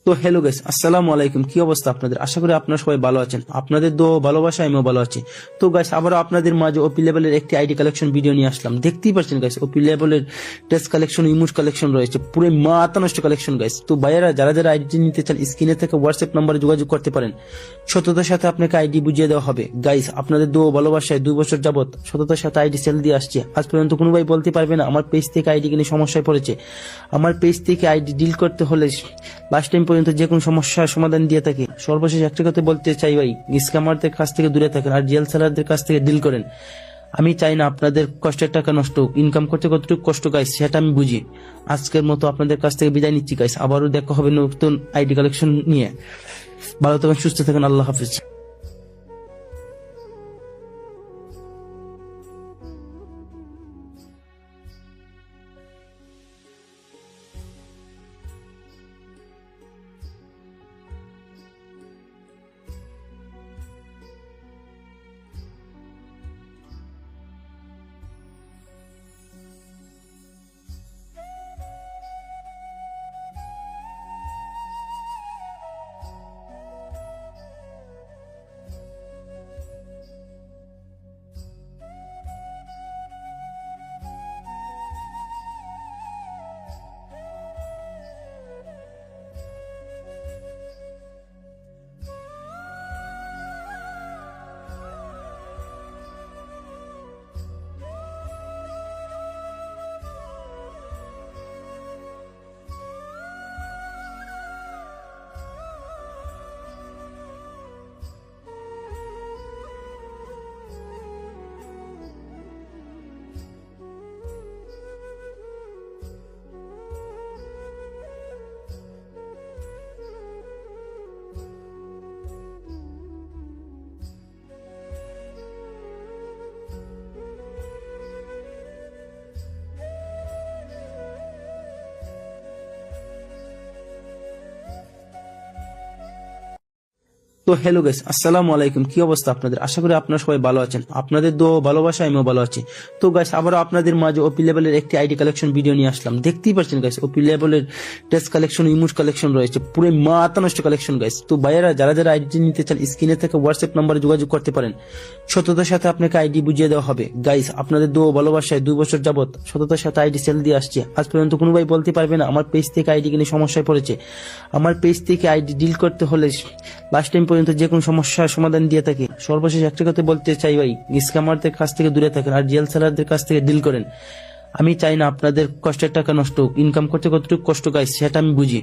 তো hello guys, আসসালামু আলাইকুম। কি অবস্থা আপনাদের? আশা করি আপনারা সবাই ভালো আছেন। আপনাদের দোয়া ভালোবাসা আমিও ভালো আছি। তো গাইস, আবারও আপনাদের মাঝে ওপি লেভেলের একটি আইডি কালেকশন ভিডিও নিয়ে আসলাম। দেখতেই পাচ্ছেন গাইস, ওপি লেভেলের টেস্ট কালেকশন, ইমোট কালেকশন রয়েছে, পুরো মাথা নষ্ট কালেকশন গাইস। তো ভাইয়ারা যারা যারা আইডি নিতে চান, স্ক্রিনে থেকে হোয়াটসঅ্যাপ নাম্বারে যোগাযোগ করতে পারেন। সততার সাথে আপনাকে আইডি বুঝিয়ে দেওয়া হবে। গাইস, আপনাদের দোয়া ভালোবাসায় 2 বছর যাবত সততার সাথে আইডি সেল দিয়ে আসছে। আজ পর্যন্ত কোনো ভাই বলতে পারবে না আমার পেজ থেকে আইডি কিনে সমস্যায় পড়েছে। আমার পেজ থেকে আইডি ডিল করতে হলে লাস্ট টাইম পর্যন্ত যে কোনো সমস্যার সমাধান দিয়ে থাকি। সর্বশেষ একটা কথা বলতে চাই ভাই, স্ক্যামারদের কাছ থেকে দূরে থাকেন আর রিয়েল সেলারদের কাছ থেকে ডিল করেন। আমি চাই না আপনাদের কষ্টের টাকা নষ্ট হোক। ইনকাম করতে কতটুকু কষ্ট গাইস সেটা আমি বুঝি। আজকের মতো আপনাদের কাছ থেকে বিদায় নিচ্ছি গাইস। আবারও দেখা হবে নতুন আইডি কালেকশন নিয়ে। ভালো থাকেন, সুস্থ থাকেন, আল্লাহ হাফিজ। তো হ্যালো গাইস, আসসালামু আলাইকুম। কি অবস্থা আপনাদের? আশা করি আপনারা সবাই ভালো আছেন। আপনাদের দোয়া ভালোবাসা আমিও ভালো আছি। তো গাইস, আবারও আপনাদের মাঝে ওপি লেভেলের একটি আইডি কালেকশন ভিডিও নিয়ে আসলাম। দেখতেই পাচ্ছেন গাইস, ওপি লেভেলের টেস্ট কালেকশন, ইমোট কালেকশন রয়েছে, পুরো মাথা নষ্ট কালেকশন গাইস। তো ভাইয়ারা যারা যারা আইডি নিতে চান, স্ক্রিনে থেকে হোয়াটসঅ্যাপ নাম্বারে যোগাযোগ করতে পারেন। সততার সাথে আপনাকে আইডি বুঝিয়ে দেওয়া হবে। গাইস, আপনাদের দোয়া ভালোবাসায় 2 বছর যাবত সততার সাথে আইডি সেল দিয়ে আসছে। আজ পর্যন্ত কোনো ভাই বলতে পারবে না আমার পেজ থেকে আইডি কিনে সমস্যায় পড়েছে। আমার পেজ থেকে আইডি ডিল করতে হলে লাস্ট টাইম পর্যন্ত যে কোনো সমস্যার সমাধান দিয়ে থাকি। সর্বশেষ একটা কথা বলতে চাই ভাই, স্ক্যামারদের কাছ থেকে দূরে থাকেন আর রিয়েল সেলারদের কাছ থেকে ডিল করেন। আমি চাই না আপনাদের কষ্টের টাকা নষ্ট হোক। ইনকাম করতে কতটুকু কষ্ট গাইস সেটা আমি বুঝি।